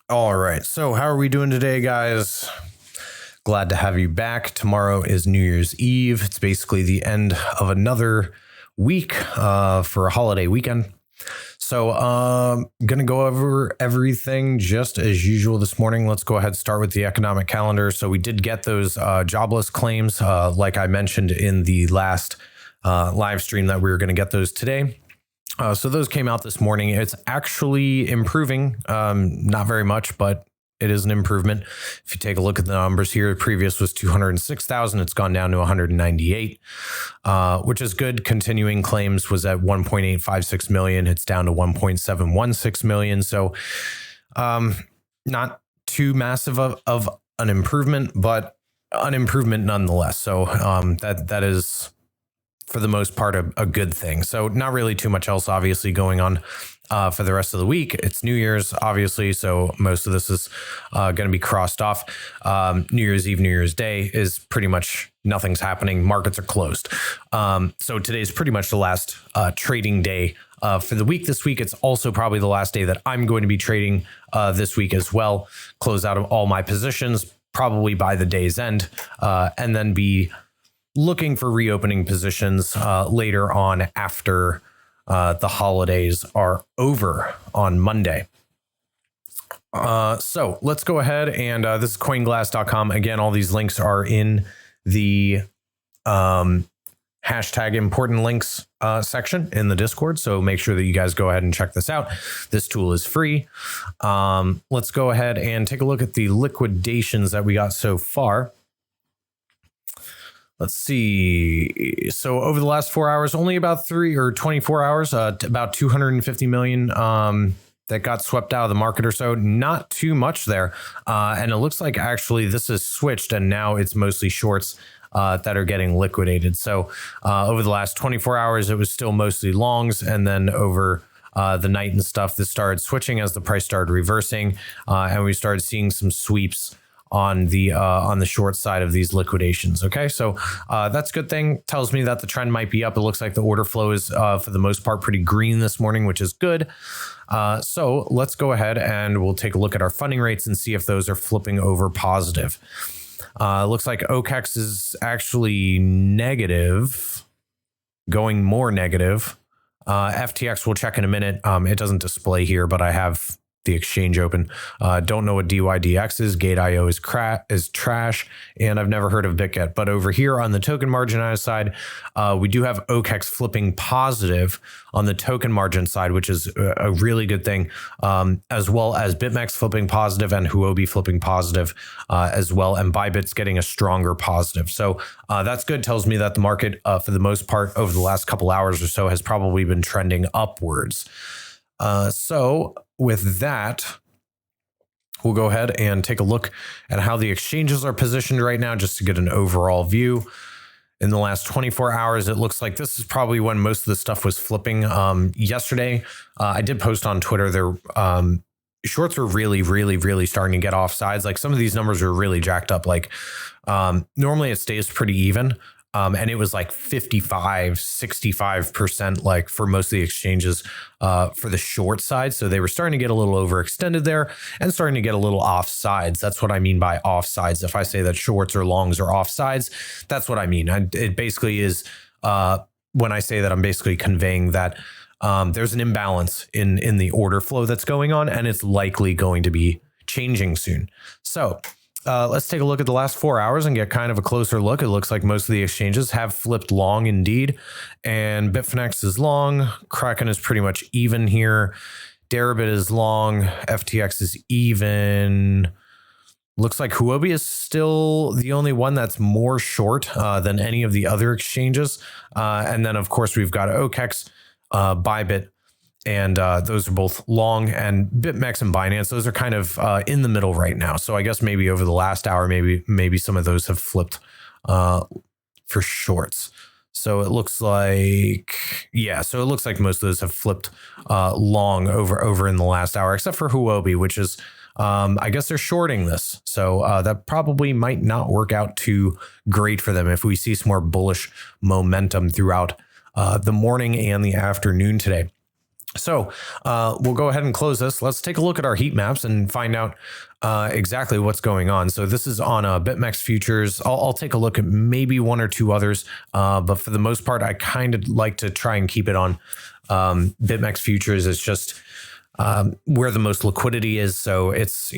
All right. So how are we doing today, guys? Glad to have you back. Tomorrow is New Year's Eve. It's basically the end of another week for a holiday weekend. So going to go over everything just as usual this morning. Let's go ahead and start with the economic calendar. So we did get those jobless claims, like I mentioned in the last live stream, that we were going to get those today. So those came out this morning. It's actually improving, not very much, but it is an improvement. If you take a look at the numbers here, the previous was 206,000. It's gone down to 198, which is good. Continuing claims was at 1.856 million. It's down to 1.716 million. So not too massive of an improvement, but an improvement nonetheless. So that is, for the most part, a good thing. So not really too much else, obviously, going on for the rest of the week. It's New Year's, obviously, so most of this is going to be crossed off. New Year's Eve, New Year's Day is pretty much nothing's happening. Markets are closed. So today's pretty much the last trading day for the week. This week, it's also probably the last day that I'm going to be trading this week as well. Close out of all my positions probably by the day's end, and then be looking for reopening positions later on after the holidays are over on Monday. So let's go ahead and this is coinglass.com. Again, all these links are in the hashtag important links section in the Discord. So make sure that you guys go ahead and check this out. This tool is free. Let's go ahead and take a look at the liquidations that we got so far. Let's see. So over the last 4 hours, only about 24 hours, about 250 million that got swept out of the market or so. Not too much there. And it looks like actually this is switched and now it's mostly shorts that are getting liquidated. So over the last 24 hours, it was still mostly longs. And then over the night and stuff, this started switching as the price started reversing. And we started seeing some sweeps on the short side of these liquidations. Okay, so that's a good thing. Tells me that the trend might be up. It looks like the order flow is for the most part pretty green this morning, which is good. So let's go ahead and we'll take a look at our funding rates and see if those are flipping over positive. Looks like OKEX is actually negative, going more negative. FTX we'll check in a minute. It doesn't display here, but I have the exchange open. Don't know what DYDX is. Gate.io is trash, and I've never heard of BitGet. But over here on the token margin side, we do have OKEX flipping positive on the token margin side, which is a really good thing, as well as Bitmex flipping positive and Huobi flipping positive as well, and Bybit's getting a stronger positive. So that's good. Tells me that the market, for the most part, over the last couple hours or so, has probably been trending upwards. So with that, we'll go ahead and take a look at how the exchanges are positioned right now, just to get an overall view. In the last 24 hours, it looks like this is probably when most of the stuff was flipping. Yesterday, I did post on Twitter there. Shorts were really starting to get off sides. Like some of these numbers were really jacked up. Like normally it stays pretty even. And it was like 65% like for most of the exchanges for the short side. So they were starting to get a little overextended there and starting to get a little off sides. That's what I mean by off sides. If I say that shorts or longs are off sides, that's what I mean. It basically is when I say that, I'm basically conveying that there's an imbalance in the order flow that's going on, and it's likely going to be changing soon. So let's take a look at the last 4 hours and get kind of a closer look. It looks like most of the exchanges have flipped long indeed. And Bitfinex is long. Kraken is pretty much even here. Deribit is long. FTX is even. Looks like Huobi is still the only one that's more short than any of the other exchanges. And then, of course, we've got OKEX, Bybit, and those are both long, and Bitmex and Binance, those are kind of in the middle right now. So I guess maybe over the last hour, maybe some of those have flipped for shorts. So it looks like, so it looks like most of those have flipped long over in the last hour, except for Huobi, which is, I guess they're shorting this. So that probably might not work out too great for them if we see some more bullish momentum throughout the morning and the afternoon today. So we'll go ahead and close this. Let's take a look at our heat maps and find out exactly what's going on. So this is on Bitmex futures. I'll take a look at maybe one or two others, but for the most part, I kind of like to try and keep it on Bitmex futures. It's just where the most liquidity is. So it's,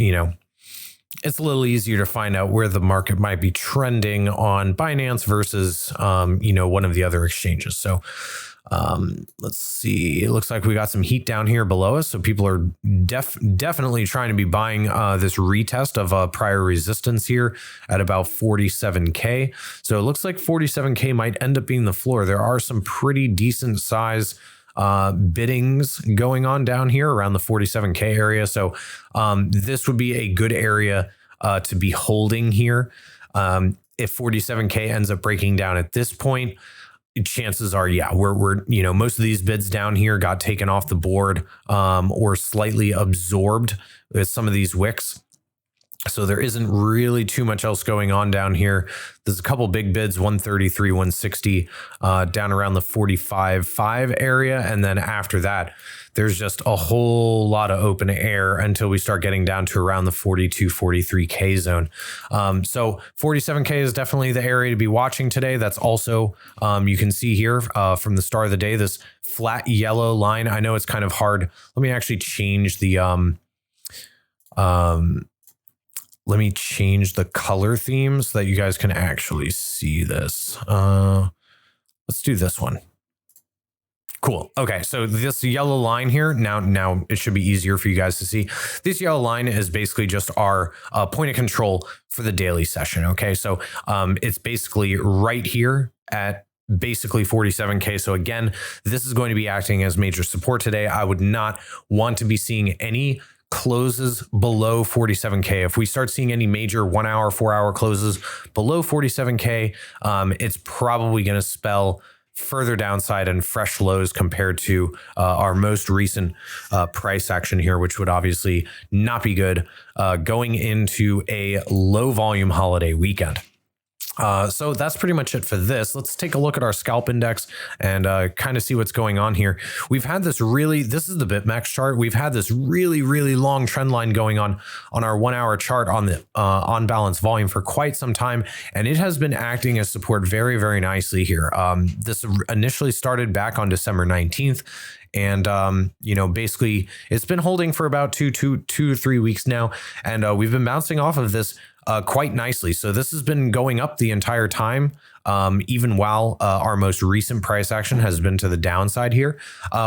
it's a little easier to find out where the market might be trending on Binance versus, one of the other exchanges. So let's see. It looks like we got some heat down here below us. So people are definitely trying to be buying this retest of prior resistance here at about 47K. So it looks like 47K might end up being the floor. There are some pretty decent size biddings going on down here around the 47K area. So this would be a good area to be holding here. If 47K ends up breaking down at this point, chances are, we're most of these bids down here got taken off the board or slightly absorbed with some of these wicks. So there isn't really too much else going on down here. There's a couple big bids, 133, 160, down around the 45.5 area. And then after that, there's just a whole lot of open air until we start getting down to around the 42, 43K zone. So 47K is definitely the area to be watching today. That's also, you can see here from the start of the day, this flat yellow line. I know it's kind of hard. Let me actually change the, let me change the color theme so that you guys can actually see this. Let's do this one. Cool. Okay, so this yellow line here, now it should be easier for you guys to see. This yellow line is basically just our point of control for the daily session. Okay, so it's basically right here at basically 47K. So again, this is going to be acting as major support today. I would not want to be seeing any closes below 47K. If we start seeing any major 1 hour, 4 hour closes below 47K, it's probably going to spell further downside and fresh lows compared to our most recent price action here, which would obviously not be good going into a low volume holiday weekend. So that's pretty much it for this. Let's take a look at our scalp index and kind of see what's going on here. We've had this is the Bitmex chart. We've had this really long trend line going on our 1 hour chart on the on balance volume for quite some time. And it has been acting as support very nicely here. This initially started back on December 19th. And, basically it's been holding for about two to 3 weeks now. And we've been bouncing off of this quite nicely. So this has been going up the entire time, even while our most recent price action has been to the downside here,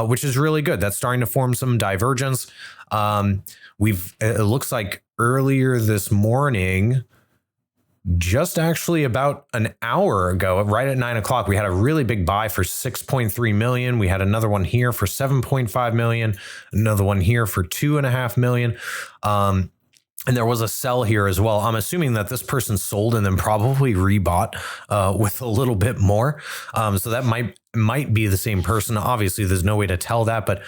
which is really good. That's starting to form some divergence. It looks like earlier this morning, just actually about an hour ago, right at 9 o'clock, we had a really big buy for 6.3 million. We had another one here for 7.5 million, another one here for 2.5 million. And there was a sell here as well. I'm assuming that this person sold and then probably rebought with a little bit more. So that might be the same person. Obviously, there's no way to tell that, but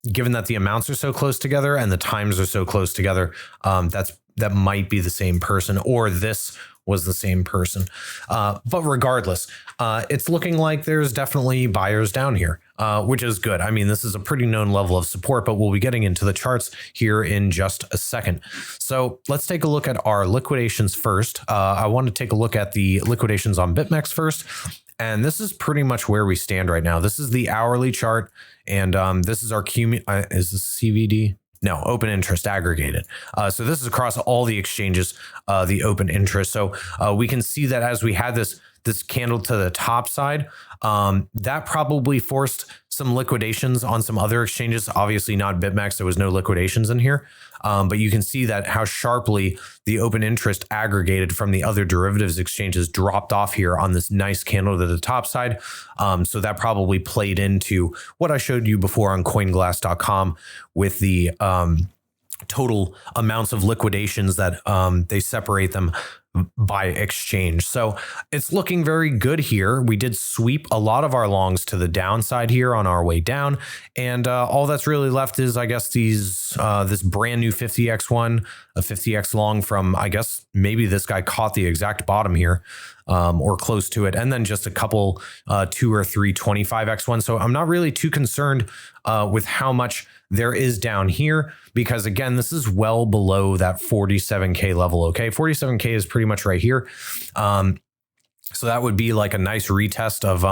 given that the amounts are so close together and the times are so close together, that might be the same person, or this was the same person. But regardless, it's looking like there's definitely buyers down here, which is good. I mean, this is a pretty known level of support, but we'll be getting into the charts here in just a second. So let's take a look at our liquidations first. I want to take a look at the liquidations on Bitmex first. And this is pretty much where we stand right now. This is the hourly chart. And this is our is this CVD? No, open interest aggregated. So this is across all the exchanges, the open interest. So we can see that as we had this candle to the top side, that probably forced some liquidations on some other exchanges. Obviously not Bitmex. There was no liquidations in here. But you can see that how sharply the open interest aggregated from the other derivatives exchanges dropped off here on this nice candle to the top side. So that probably played into what I showed you before on coinglass.com with the total amounts of liquidations that they separate them by exchange. So it's looking very good here. We did sweep a lot of our longs to the downside here on our way down. And all that's really left is, I guess, this brand new 50x one, a 50x long from, I guess, maybe this guy caught the exact bottom here or close to it. And then just a couple 2 or 3 25x ones. So I'm not really too concerned with how much there is down here, because again, this is well below that 47K level. Okay, 47K is pretty much right here. So that would be like a nice retest of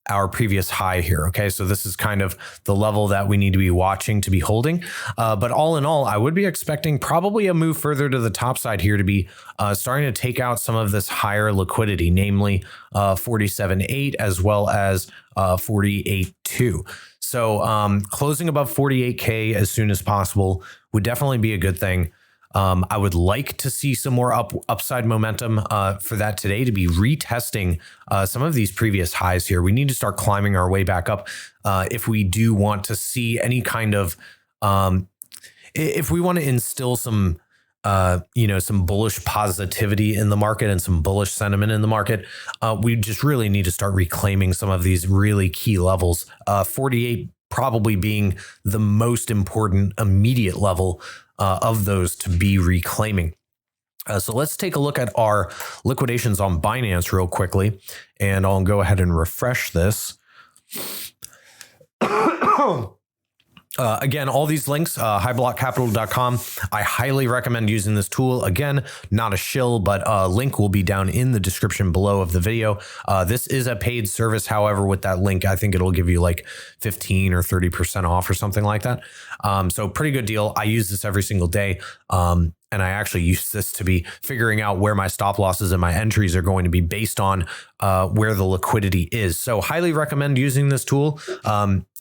our previous high here. Okay, so this is kind of the level that we need to be watching to be holding. But all in all, I would be expecting probably a move further to the top side here to be starting to take out some of this higher liquidity, namely 47.8 as well as 48.2. So closing above 48K as soon as possible would definitely be a good thing. I would like to see some more upside momentum for that today to be retesting some of these previous highs here. We need to start climbing our way back up if we do want to see any kind of, if we want to instill some, some bullish positivity in the market and some bullish sentiment in the market, we just really need to start reclaiming some of these really key levels. 48 probably being the most important immediate level of those to be reclaiming. So let's take a look at our liquidations on Binance real quickly, and I'll go ahead and refresh this. Again, all these links, highblockcapital.com. I highly recommend using this tool. Again, not a shill, but a link will be down in the description below of the video. This is a paid service. However, with that link, I think it'll give you like 15 or 30% off or something like that. So pretty good deal. I use this every single day. And I actually use this to be figuring out where my stop losses and my entries are going to be based on where the liquidity is. So highly recommend using this tool.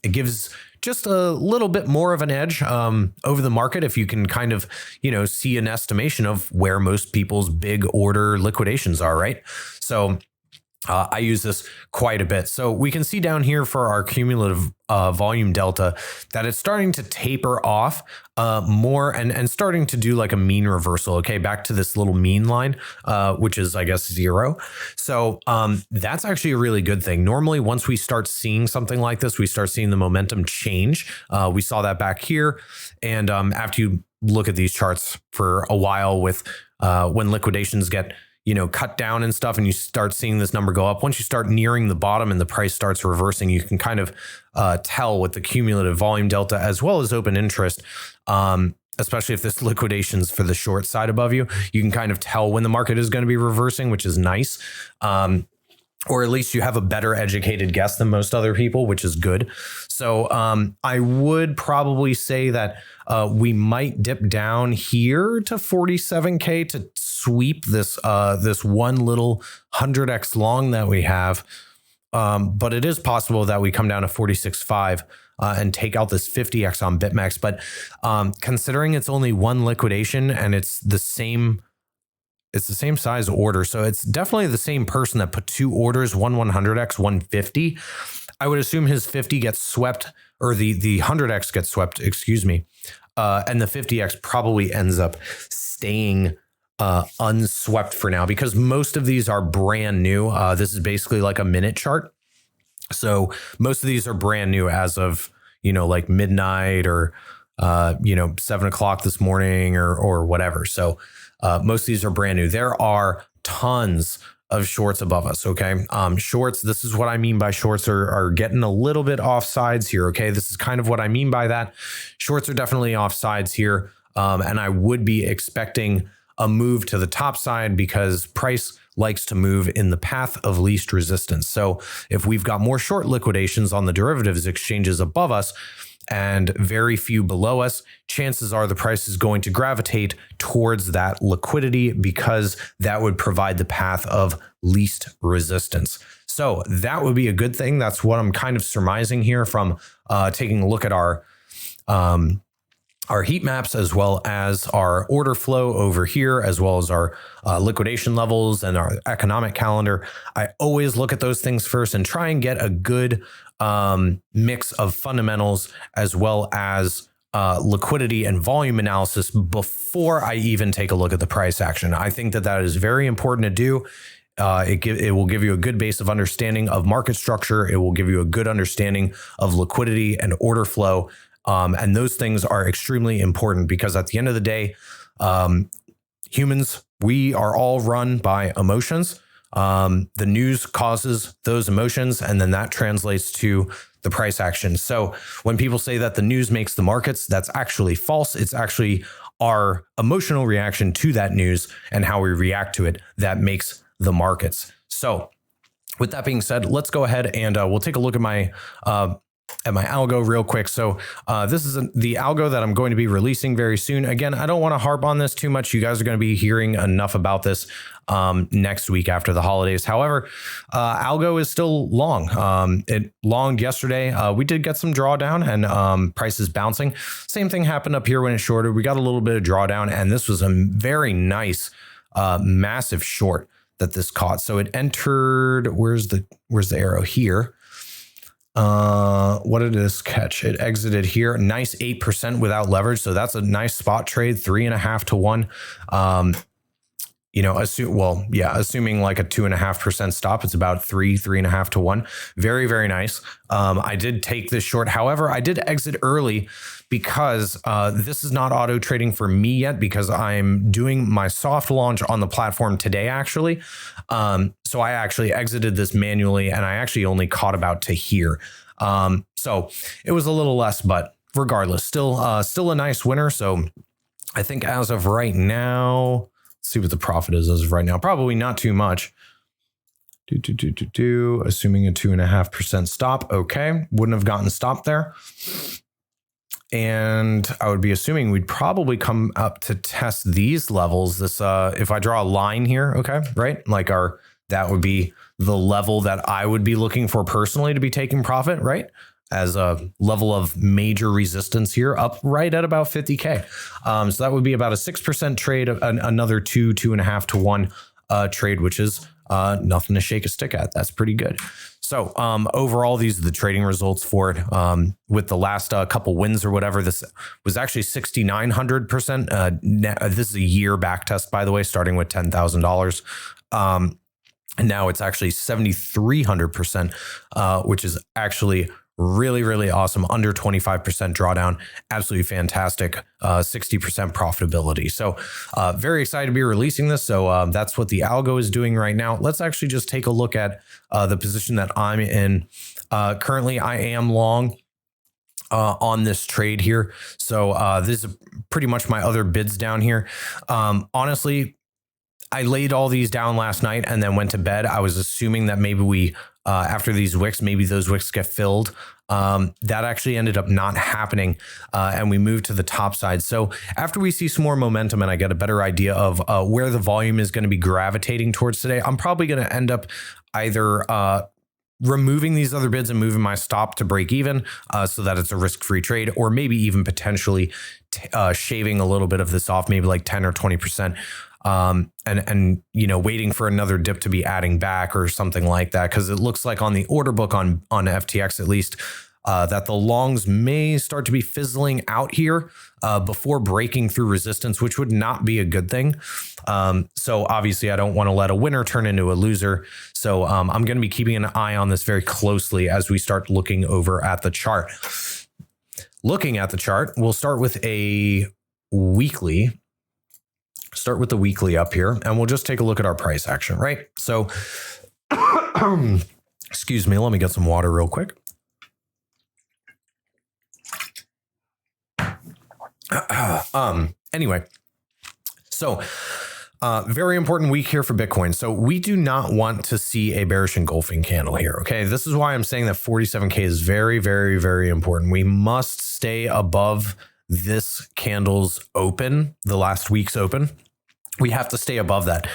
It gives just a little bit more of an edge over the market if you can kind of, see an estimation of where most people's big order liquidations are, right? So I use this quite a bit. So we can see down here for our cumulative volume delta that it's starting to taper off more and starting to do like a mean reversal. Okay, back to this little mean line, which is, I guess, 0. So that's actually a really good thing. Normally, once we start seeing something like this, we start seeing the momentum change. We saw that back here. And after you look at these charts for a while with when liquidations get cut down and stuff, and you start seeing this number go up. Once you start nearing the bottom and the price starts reversing, you can kind of tell with the cumulative volume delta as well as open interest, especially if this liquidation's for the short side above you, you can kind of tell when the market is going to be reversing, which is nice. Or at least you have a better educated guess than most other people, which is good. So I would probably say that we might dip down here to 47K to sweep this this one little 100x long that we have. But it is possible that we come down to 46.5 and take out this 50x on Bitmex. But considering it's only one liquidation and it's the same size order. So it's definitely the same person that put 2 orders, one 100x, 150. I would assume his 50 gets swept, or the 100x gets swept, excuse me. And the 50x probably ends up staying unswept for now, because most of these are brand new. This is basically like a minute chart. So most of these are brand new as of, like midnight or, 7 o'clock this morning or whatever. So most of these are brand new. There are tons of shorts above us. Okay. Shorts. This is what I mean by shorts are getting a little bit off sides here. Okay. This is kind of what I mean by that. Shorts are definitely off sides here. And I would be expecting a move to the top side because price likes to move in the path of least resistance. So if we've got more short liquidations on the derivatives exchanges above us and very few below us, chances are the price is going to gravitate towards that liquidity because that would provide the path of least resistance. So that would be a good thing. That's what I'm kind of surmising here from taking a look at our heat maps, as well as our order flow over here, as well as our liquidation levels and our economic calendar. I always look at those things first and try and get a good mix of fundamentals as well as liquidity and volume analysis before I even take a look at the price action. I think that is very important to do. It will give you a good base of understanding of market structure. It will give you a good understanding of liquidity and order flow. And those things are extremely important because at the end of the day, humans, we are all run by emotions. The news causes those emotions, and then that translates to the price action. So when people say that the news makes the markets, that's actually false. It's actually our emotional reaction to that news and how we react to it that makes the markets. So with that being said, let's go ahead and we'll take a look at my algo real quick. So this is the algo that I'm going to be releasing very soon. Again, I don't want to harp on this too much. You guys are going to be hearing enough about this next week after the holidays. However, algo is still long. It longed yesterday. We did get some drawdown and prices bouncing. Same thing happened up here when it shorted. We got a little bit of drawdown, and this was a very nice, massive short that this caught. So it entered, where's the arrow here? What did this catch? It exited here, nice 8% without leverage. So that's a nice spot trade, 3.5 to 1. Assuming like a 2.5% stop, it's about 3.5 to 1. Very, very nice. I did take this short. However, I did exit early because this is not auto trading for me yet because I'm doing my soft launch on the platform today, actually. So I actually exited this manually and I actually only caught about to here. So it was a little less, but regardless, still a nice winner. So I think as of right now, see what the profit is as of right now. Probably not too much. Assuming a 2.5% stop. Okay. Wouldn't have gotten stopped there. And I would be assuming we'd probably come up to test these levels. This, if I draw a line here, okay, right? Like that would be the level that I would be looking for personally to be taking profit, right? As a level of major resistance here, up right at about 50K. So that would be about a 6% trade, another 2.5 to 1 trade, which is nothing to shake a stick at. That's pretty good. So overall, these are the trading results for it. With the last couple wins or whatever, this was actually 6,900%. This is a year back test, by the way, starting with $10,000. And now it's actually 7,300%, which is actually really, really awesome. Under 25% drawdown. Absolutely fantastic. 60% profitability. So very excited to be releasing this. So that's what the algo is doing right now. Let's actually just take a look at the position that I'm in. Currently, I am long on this trade here. So this is pretty much my other bids down here. Honestly, I laid all these down last night and then went to bed. I was assuming that maybe we, after these wicks, maybe those wicks get filled. That actually ended up not happening, and we moved to the top side. So after we see some more momentum and I get a better idea of where the volume is going to be gravitating towards today, I'm probably going to end up either removing these other bids and moving my stop to break even so that it's a risk-free trade, or maybe even potentially shaving a little bit of this off, maybe like 10 or 20%. And waiting for another dip to be adding back or something like that, because it looks like on the order book on FTX at least that the longs may start to be fizzling out here before breaking through resistance, which would not be a good thing. So obviously I don't want to let a winner turn into a loser. So I'm going to be keeping an eye on this very closely as we start looking over at the chart. Looking at the chart, we'll start with a weekly. Start with the weekly up here, and we'll just take a look at our price action, right? So, excuse me, let me get some water real quick. Anyway, so very important week here for Bitcoin. So we do not want to see a bearish engulfing candle here, okay? This is why I'm saying that 47K is very, very, very important. We must stay above this candle's open, the last week's open. We have to stay above that.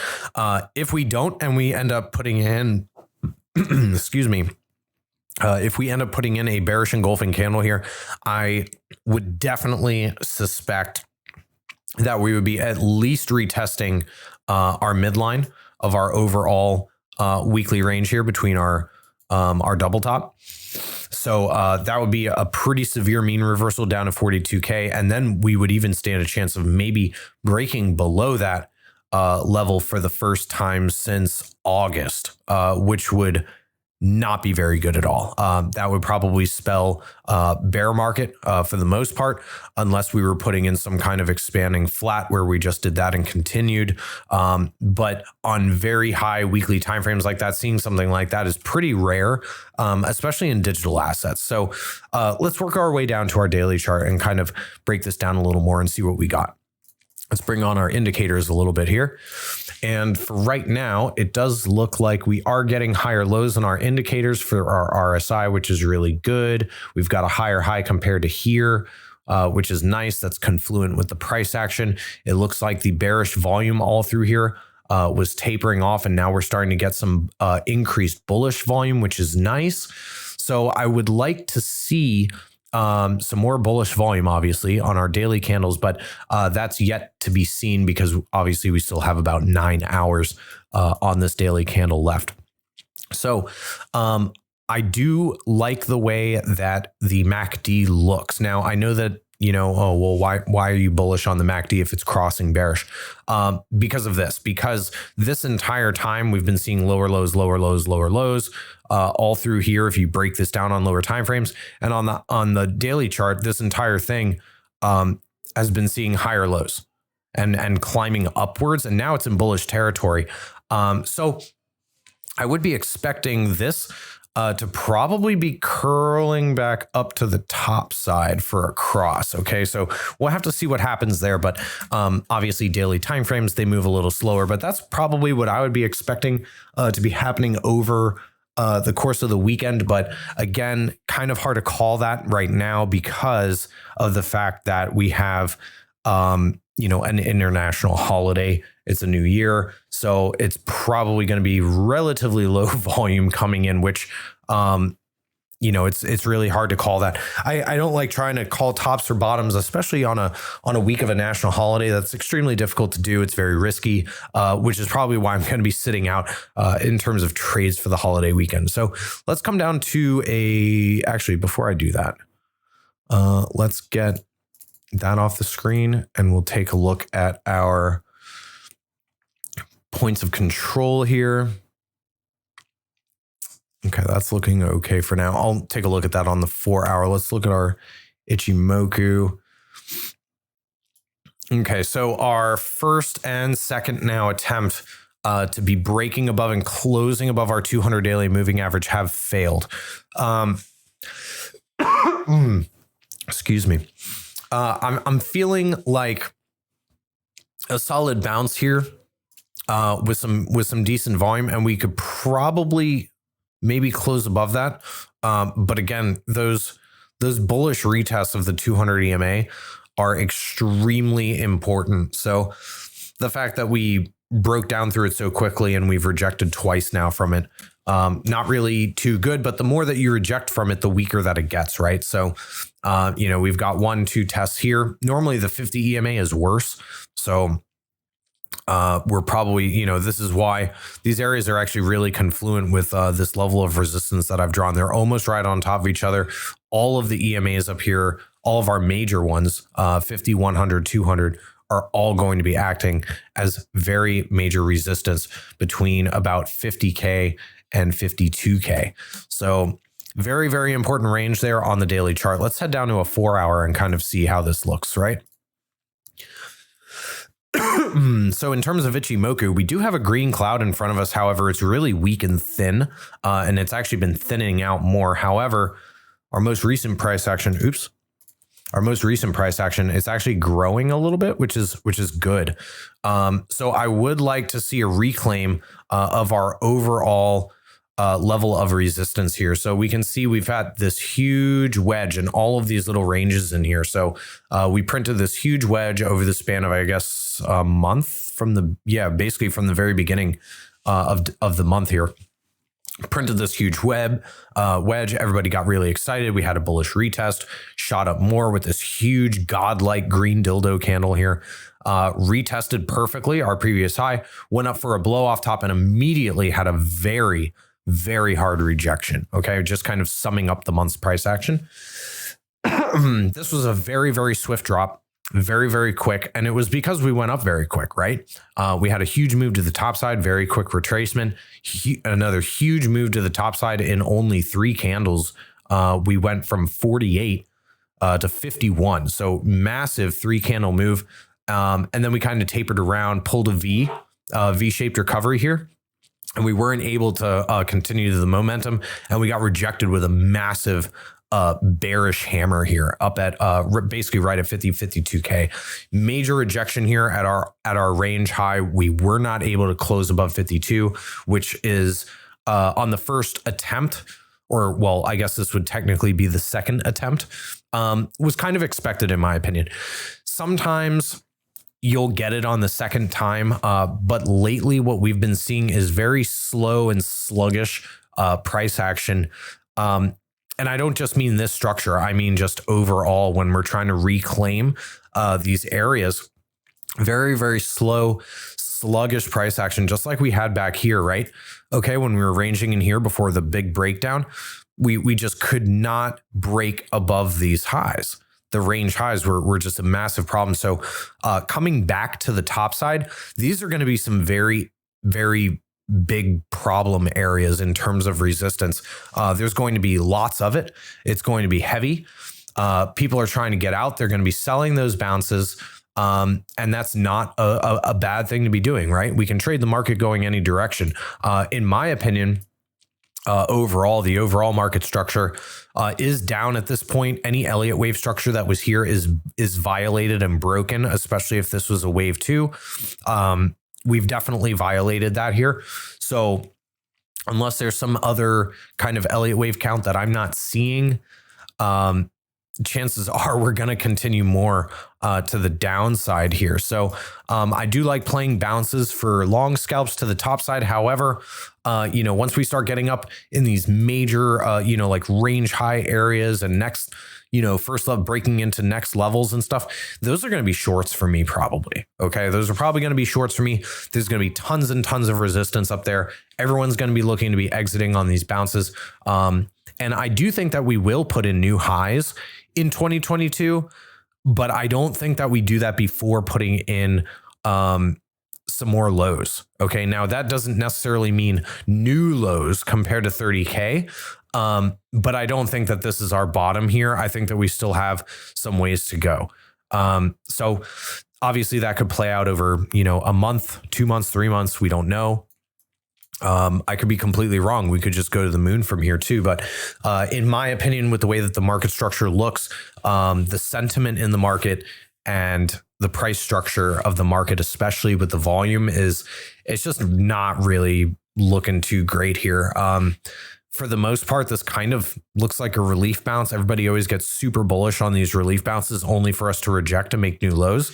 If we don't, and we end up putting in, excuse me, if we end up putting in a bearish engulfing candle here, I would definitely suspect that we would be at least retesting our midline of our overall weekly range here between our double top. So that would be a pretty severe mean reversal down to 42K. And then we would even stand a chance of maybe breaking below that level for the first time since August, which would not be very good at all. That would probably spell bear market for the most part, unless we were putting in some kind of expanding flat where we just did that and continued. But on very high weekly timeframes like that, seeing something like that is pretty rare, especially in digital assets. So let's work our way down to our daily chart and kind of break this down a little more and see what we got. Let's bring on our indicators a little bit here. And for right now, it does look like we are getting higher lows in our indicators for our RSI, which is really good. We've got a higher high compared to here, which is nice. That's confluent with the price action. It looks like the bearish volume all through here was tapering off, and now we're starting to get some increased bullish volume, which is nice. So I would like to see some more bullish volume, obviously, on our daily candles, but that's yet to be seen because obviously we still have about 9 hours on this daily candle left. So I do like the way that the MACD looks. Now, I know that, oh, well, why are you bullish on the MACD if it's crossing bearish? Because of this, because this entire time we've been seeing lower lows, lower lows, lower lows, all through here. If you break this down on lower timeframes and on the daily chart, this entire thing has been seeing higher lows and climbing upwards, and now it's in bullish territory. So I would be expecting this to probably be curling back up to the top side for a cross. Okay, so we'll have to see what happens there. But obviously daily timeframes, they move a little slower, but that's probably what I would be expecting to be happening over the course of the weekend. But again, kind of hard to call that right now because of the fact that we have an international holiday. It's a new year, so it's probably going to be relatively low volume coming in, which it's really hard to call that. I don't like trying to call tops or bottoms, especially on a week of a national holiday. That's extremely difficult to do. It's very risky, which is probably why I'm going to be sitting out in terms of trades for the holiday weekend. So let's come down to actually, before I do that, let's get that off the screen and we'll take a look at our points of control here. Okay, that's looking okay for now. I'll take a look at that on the 4 hour. Let's look at our Ichimoku. Okay, so our first and second now attempt to be breaking above and closing above our 200 daily moving average have failed. Excuse me. I'm feeling like a solid bounce here with some decent volume, and we could probably maybe close above that. But again, those bullish retests of the 200 EMA are extremely important. So the fact that we broke down through it so quickly and we've rejected twice now from it, not really too good, but the more that you reject from it, the weaker that it gets, right? So, we've got 1-2 tests here. Normally the 50 EMA is worse. So we're probably, this is why these areas are actually really confluent with this level of resistance that I've drawn. They're almost right on top of each other. All of the EMAs up here, all of our major ones, 50, 100, 200, are all going to be acting as very major resistance between about 50K and 52K. So very, very important range there on the daily chart. Let's head down to a 4 hour and kind of see how this looks, right? So in terms of Ichimoku, we do have a green cloud in front of us. However, it's really weak and thin, and it's actually been thinning out more. However, our most recent price action, is actually growing a little bit, which is good. So I would like to see a reclaim of our overall level of resistance here. So we can see we've had this huge wedge and all of these little ranges in here. So we printed this huge wedge over the span of, I guess, a month basically from the very beginning of the month here. Printed this huge wedge. Everybody got really excited. We had a bullish retest, shot up more with this huge godlike green dildo candle here. Retested perfectly our previous high, went up for a blow off top and immediately had a very, very hard rejection. Okay, just kind of summing up the month's price action. This was a very, very swift drop, very, very quick. And it was because we went up very quick, right? We had a huge move to the top side, very quick retracement, another huge move to the top side in only 3 candles. We went from 48 to 51. So massive 3 candle move. And then we kind of tapered around, pulled a V-shaped recovery here. And we weren't able to continue the momentum. And we got rejected with a massive bearish hammer here up at basically right at 52K. Major rejection here at our range high. We were not able to close above 52, which is on the first attempt, or well, I guess this would technically be the second attempt, was kind of expected in my opinion. Sometimes you'll get it on the second time, but lately what we've been seeing is very slow and sluggish price action. And I don't just mean this structure. I mean just overall when we're trying to reclaim these areas. Very, very slow, sluggish price action, just like we had back here, right? Okay, when we were ranging in here before the big breakdown, we just could not break above these highs. The range highs were just a massive problem. So coming back to the top side, these are going to be some very, very big problem areas in terms of resistance. There's going to be lots of it. It's going to be heavy. People are trying to get out. They're going to be selling those bounces. And that's not a bad thing to be doing, right? We can trade the market going any direction. In my opinion, overall, the overall market structure is down at this point. Any Elliott wave structure that was here is violated and broken, especially if this was a wave 2. We've definitely violated that here. So unless there's some other kind of Elliott wave count that I'm not seeing, chances are we're going to continue more to the downside here. So I do like playing bounces for long scalps to the top side. However, once we start getting up in these major, like range high areas and next, first level breaking into next levels and stuff, those are going to be shorts for me probably. Okay. Those are probably going to be shorts for me. There's going to be tons and tons of resistance up there. Everyone's going to be looking to be exiting on these bounces. And I do think that we will put in new highs in 2022, but I don't think that we do that before putting in some more lows. Okay. Now that doesn't necessarily mean new lows compared to 30K. But I don't think that this is our bottom here. I think that we still have some ways to go. So obviously that could play out over, a month, 2 months, 3 months. We don't know. I could be completely wrong. We could just go to the moon from here too. But in my opinion, with the way that the market structure looks, the sentiment in the market and the price structure of the market, especially with the volume, it's just not really looking too great here. For the most part, this kind of looks like a relief bounce. Everybody always gets super bullish on these relief bounces only for us to reject and make new lows.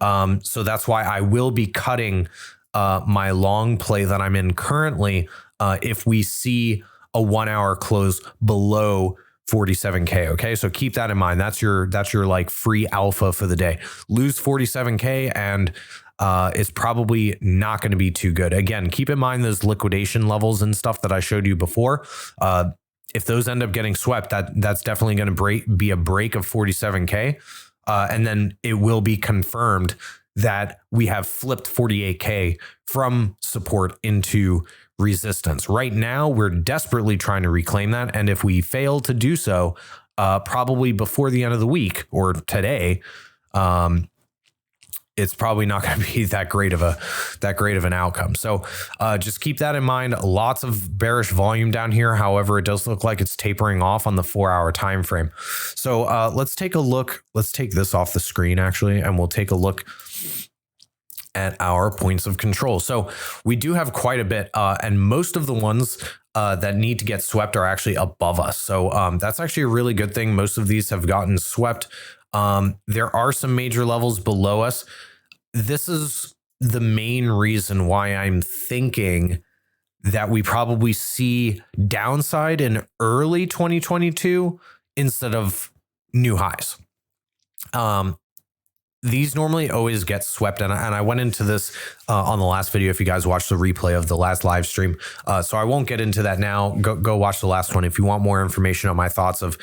So that's why I will be cutting my long play that I'm in currently if we see a 1 hour close below 47K. Okay. So keep that in mind. That's your like free alpha for the day. Lose 47K and it's probably not going to be too good. Again, keep in mind those liquidation levels and stuff that I showed you before. If those end up getting swept, that's definitely going to be a break of 47K. And then it will be confirmed that we have flipped 48K from support into resistance. Right now, we're desperately trying to reclaim that. And if we fail to do so, probably before the end of the week or today, it's probably not going to be that great of an outcome. So just keep that in mind. Lots of bearish volume down here. However, it does look like it's tapering off on the 4 hour time frame. So let's take a look. Let's take this off the screen actually, and we'll take a look at our points of control. So we do have quite a bit, and most of the ones that need to get swept are actually above us. So that's actually a really good thing. Most of these have gotten swept. There are some major levels below us. This is the main reason why I'm thinking that we probably see downside in early 2022 instead of new highs. these normally always get swept. And I went into this on the last video, if you guys watched the replay of the last live stream. So I won't get into that now. Go watch the last one if you want more information on my thoughts of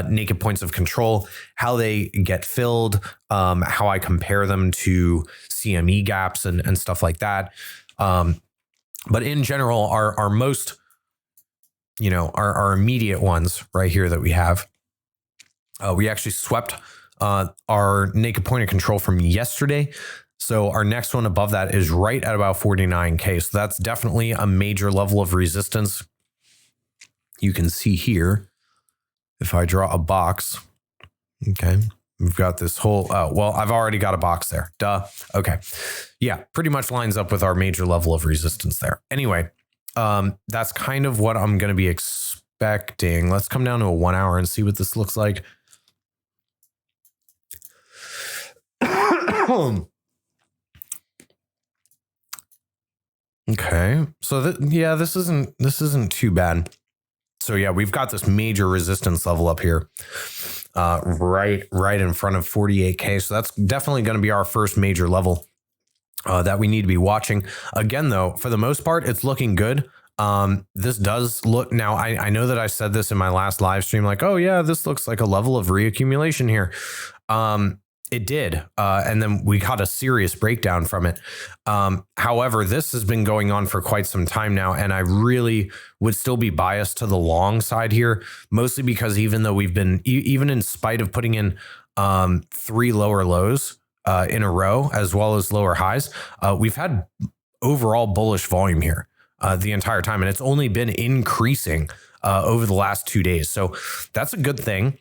naked points of control, how they get filled, how I compare them to CME gaps and stuff like that. But in general, our most, our immediate ones right here that we have, we actually swept our naked point of control from yesterday. So our next one above that is right at about 49K. So that's definitely a major level of resistance. You can see here, if I draw a box, okay, we've got this whole, well, I've already got a box there. Duh. Okay. Yeah, pretty much lines up with our major level of resistance there. Anyway, that's kind of what I'm going to be expecting. Let's come down to a 1 hour and see what this looks like. Okay, so this isn't too bad. So yeah, we've got this major resistance level up here, right in front of 48K. So that's definitely going to be our first major level that we need to be watching. Again, though, for the most part, it's looking good. This does look, now I know that I said this in my last live stream, like, oh yeah, this looks like a level of reaccumulation here. It did. And then we got a serious breakdown from it. However, this has been going on for quite some time now, and I really would still be biased to the long side here, mostly because even though we've been, even in spite of putting in 3 lower lows in a row, as well as lower highs, we've had overall bullish volume here the entire time, and it's only been increasing over the last 2 days. So that's a good thing.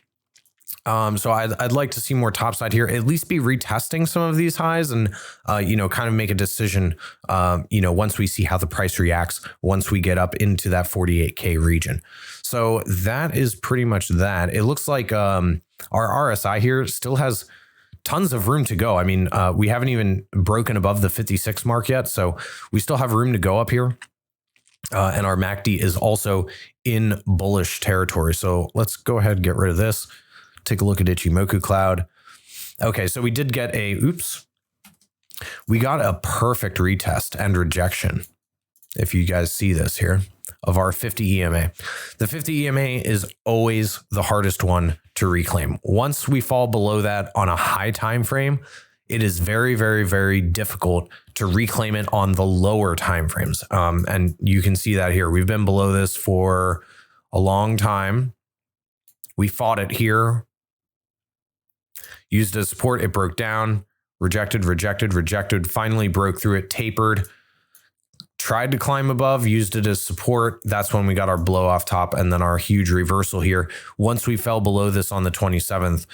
So I'd like to see more topside here, at least be retesting some of these highs and, kind of make a decision, once we see how the price reacts, once we get up into that 48K region. So that is pretty much that. It looks like our RSI here still has tons of room to go. I mean, we haven't even broken above the 56 mark yet, so we still have room to go up here. And our MACD is also in bullish territory. So let's go ahead and get rid of this. Take a look at Ichimoku Cloud. Okay, so we did get we got a perfect retest and rejection. If you guys see this here, of our 50 EMA. The 50 EMA is always the hardest one to reclaim. Once we fall below that on a high time frame, it is very, very, very difficult to reclaim it on the lower time frames. And you can see that here. We've been below this for a long time. We fought it here. Used as support, it broke down, rejected, finally broke through it, tapered, tried to climb above, used it as support. That's when we got our blow off top and then our huge reversal here. Once we fell below this on the 27th,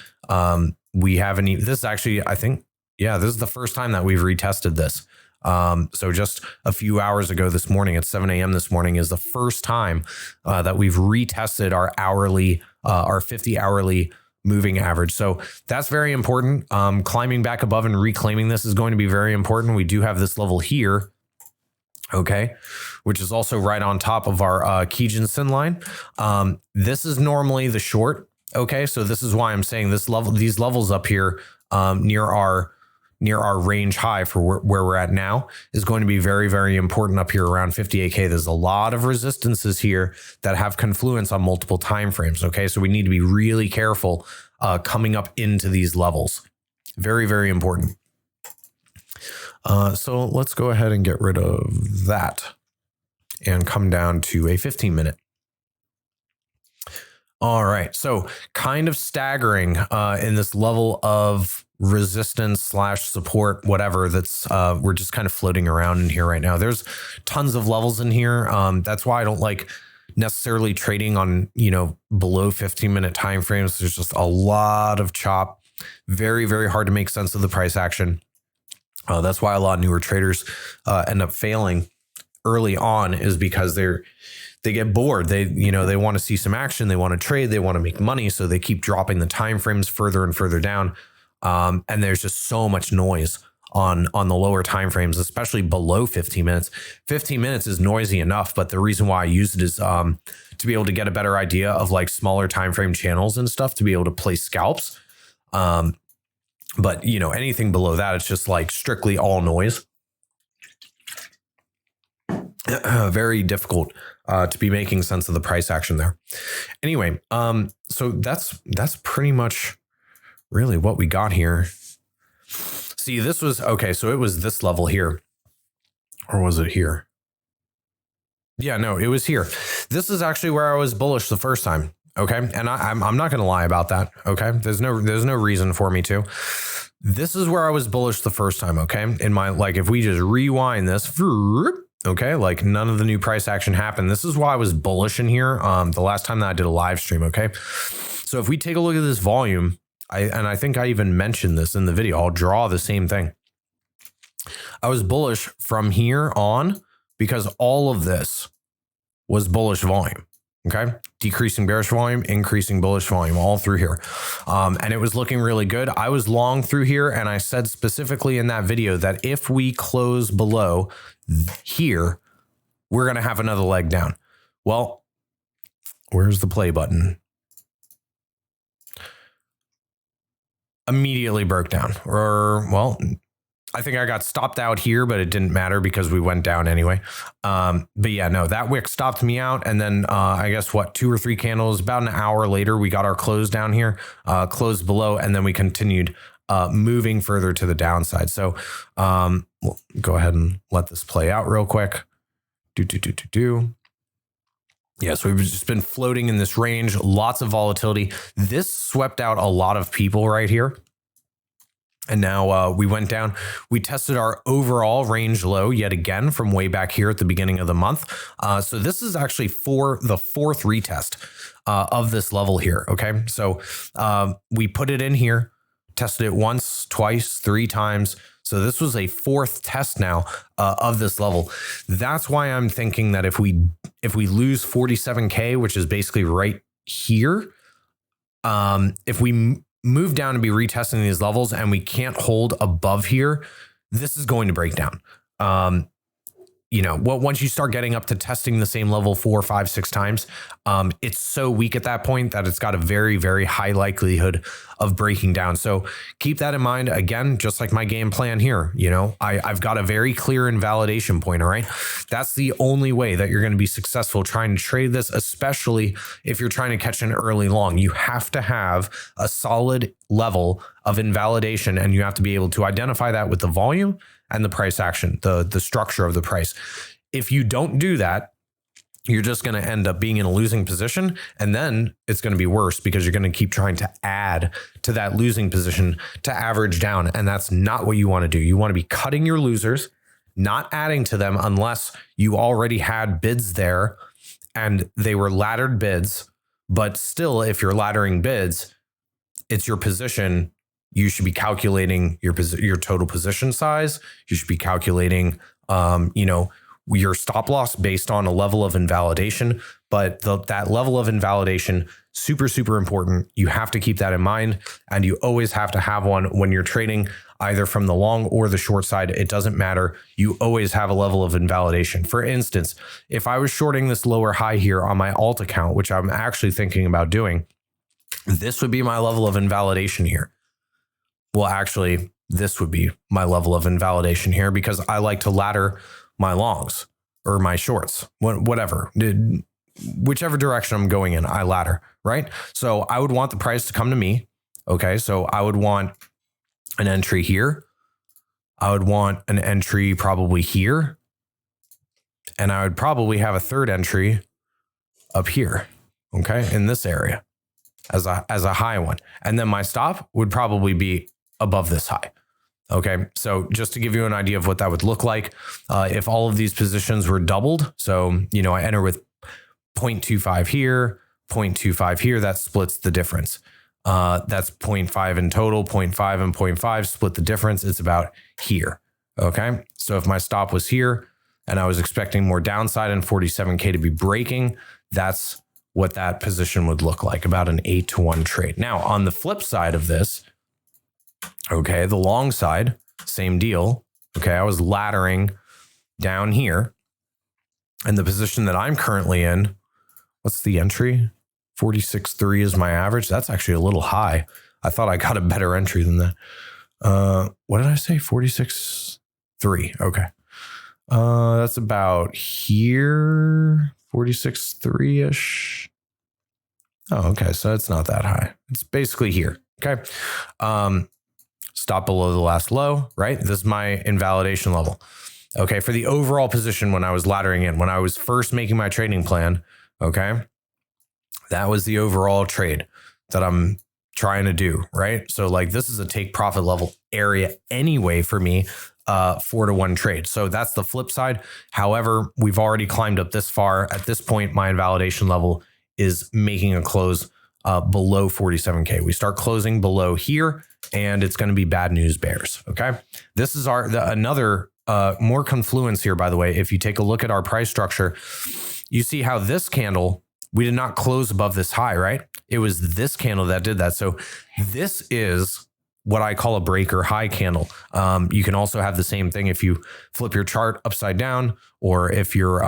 we haven't even, this actually, I think, yeah, this is the first time that we've retested this. So just a few hours ago this morning at 7 a.m. this morning is the first time that we've retested our hourly, our 50 hourly moving average. So that's very important. Climbing back above and reclaiming this is going to be very important. We do have this level here, okay, which is also right on top of our Kijun Sin line. This is normally the short, okay, so this is why I'm saying this level, these levels up here near our range high for where we're at now is going to be very, very important up here around 58K. There's a lot of resistances here that have confluence on multiple time frames. Okay, so we need to be really careful coming up into these levels. Very, very important. So let's go ahead and get rid of that and come down to a 15-minute. All right, so kind of staggering in this level of resistance slash support, whatever, that's we're just kind of floating around in here right now. There's tons of levels in here. That's why I don't like necessarily trading on, below 15-minute time frames. There's just a lot of chop. Very, very hard to make sense of the price action. That's why a lot of newer traders end up failing early on, is because they get bored. They want to see some action. They want to trade. They want to make money. So they keep dropping the time frames further and further down. And there's just so much noise on the lower time frames, especially below 15 minutes. 15 minutes is noisy enough, but the reason why I use it is to be able to get a better idea of like smaller time frame channels and stuff, to be able to place scalps. But, you know, anything below that, it's just like strictly all noise. Very difficult to be making sense of the price action there. Anyway, so that's pretty much really what we got here. See, this was okay. So it was this level here, or was it here? Yeah, no, it was here. This is actually where I was bullish the first time. Okay, and I'm not going to lie about that. Okay, there's no reason for me to. This is where I was bullish the first time. Okay, in my, like, if we just rewind this, okay, like none of the new price action happened. This is why I was bullish in here. The last time that I did a live stream. Okay, so if we take a look at this volume, I think I even mentioned this in the video. I'll draw the same thing. I was bullish from here on because all of this was bullish volume. Okay. Decreasing bearish volume, increasing bullish volume all through here. And it was looking really good. I was long through here. And I said specifically in that video that if we close below here, we're going to have another leg down. Well, where's the play button? Immediately broke down, or, well, I think I got stopped out here, but it didn't matter because we went down anyway. But yeah, no, that wick stopped me out. And then I guess what, 2 or 3 candles, about an hour later, we got our close down here, closed below, and then we continued moving further to the downside. So we'll go ahead and let this play out real quick. Yeah, so we've just been floating in this range, lots of volatility. This swept out a lot of people right here. And now we went down, we tested our overall range low yet again from way back here at the beginning of the month. So this is actually for the 4th retest of this level here. Okay, so we put it in here, tested it once, twice, 3 times. So this was a 4th test now of this level. That's why I'm thinking that if we lose 47K, which is basically right here, if we move down and be retesting these levels and we can't hold above here, this is going to break down. You know, once you start getting up to testing the same level 4, 5, 6 times, it's so weak at that point that it's got a very, very high likelihood of breaking down. So keep that in mind. Again, just like my game plan here, you know, I've got a very clear invalidation point. All right. That's the only way that you're going to be successful trying to trade this, especially if you're trying to catch an early long. You have to have a solid level of invalidation, and you have to be able to identify that with the volume and the price action, the structure of the price. If you don't do that, you're just going to end up being in a losing position. And then it's going to be worse because you're going to keep trying to add to that losing position to average down. And that's not what you want to do. You want to be cutting your losers, not adding to them unless you already had bids there and they were laddered bids. But still, if you're laddering bids, it's your position. You should be calculating your total position size. You should be calculating, you know, your stop loss based on a level of invalidation. But that level of invalidation, super, super important. You have to keep that in mind, and you always have to have one when you're trading either from the long or the short side. It doesn't matter. You always have a level of invalidation. For instance, if I was shorting this lower high here on my alt account, which I'm actually thinking about doing, this would be my level of invalidation here. Well, actually, this would be my level of invalidation here because I like to ladder my longs or my shorts, whatever, whichever direction I'm going in, I ladder, right? So I would want the price to come to me. Okay, so I would want an entry here. I would want an entry probably here. And I would probably have a third entry up here, okay, in this area as a high one. And then my stop would probably be above this high. Okay, so just to give you an idea of what that would look like, if all of these positions were doubled, so, you know, I enter with 0.25 here, 0.25 here, that splits the difference. That's 0.5 in total, 0.5 and 0.5 split the difference. It's about here. Okay, so if my stop was here and I was expecting more downside and 47K to be breaking, that's what that position would look like, about an 8-to-1 trade. Now, on the flip side of this, okay, the long side, same deal. Okay, I was laddering down here. And the position that I'm currently in, what's the entry? 46.3 is my average. That's actually a little high. I thought I got a better entry than that. What did I say? 46.3. Okay. That's about here. 46.3 ish. Oh, okay. So it's not that high. It's basically here. Okay. Stop below the last low, right? This is my invalidation level. Okay. For the overall position, when I was laddering in, when I was first making my trading plan, okay, that was the overall trade that I'm trying to do, right? So like this is a take profit level area anyway for me, 4-to-1 trade. So that's the flip side. However, we've already climbed up this far. At this point, my invalidation level is making a close below 47K. We start closing below here and it's going to be bad news bears. Okay. This is another more confluence here, by the way. If you take a look at our price structure, you see how this candle, we did not close above this high, right? It was this candle that did that. So this is what I call a breaker high candle. You can also have the same thing if you flip your chart upside down, or if you're,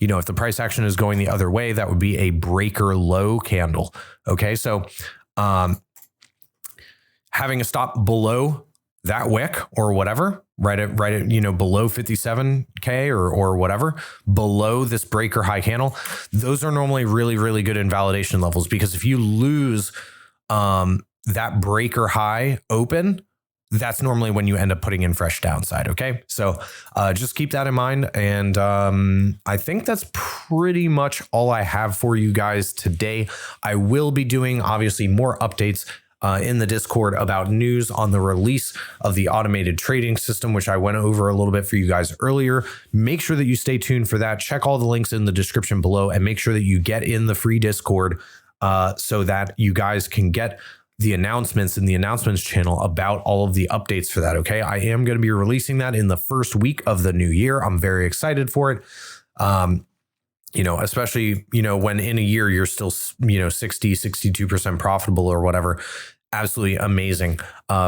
if the price action is going the other way, that would be a breaker low candle. Okay. So having a stop below that wick or whatever, right at below 57K or whatever, below this breaker high candle, those are normally really, really good invalidation levels, because if you lose that breaker high open, that's normally when you end up putting in fresh downside. Okay. So just keep that in mind. And I think that's pretty much all I have for you guys today. I will be doing obviously more updates in the Discord about news on the release of the automated trading system, which I went over a little bit for you guys earlier. Make sure that you stay tuned for that. Check all the links in the description below and make sure that you get in the free Discord so that you guys can get the announcements in the announcements channel about all of the updates for that. Okay. I am going to be releasing that in the first week of the new year. I'm very excited for it. Especially, when in a year you're still, 62% profitable or whatever. Absolutely amazing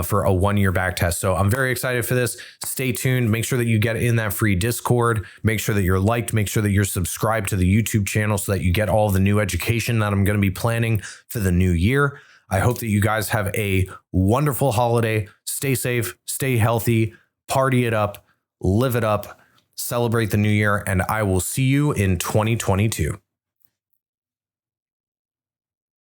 for a 1-year back test. So I'm very excited for this. Stay tuned. Make sure that you get in that free Discord. Make sure that you're liked. Make sure that you're subscribed to the YouTube channel so that you get all the new education that I'm going to be planning for the new year. I hope that you guys have a wonderful holiday. Stay safe, stay healthy, party it up, live it up, celebrate the new year, and I will see you in 2022.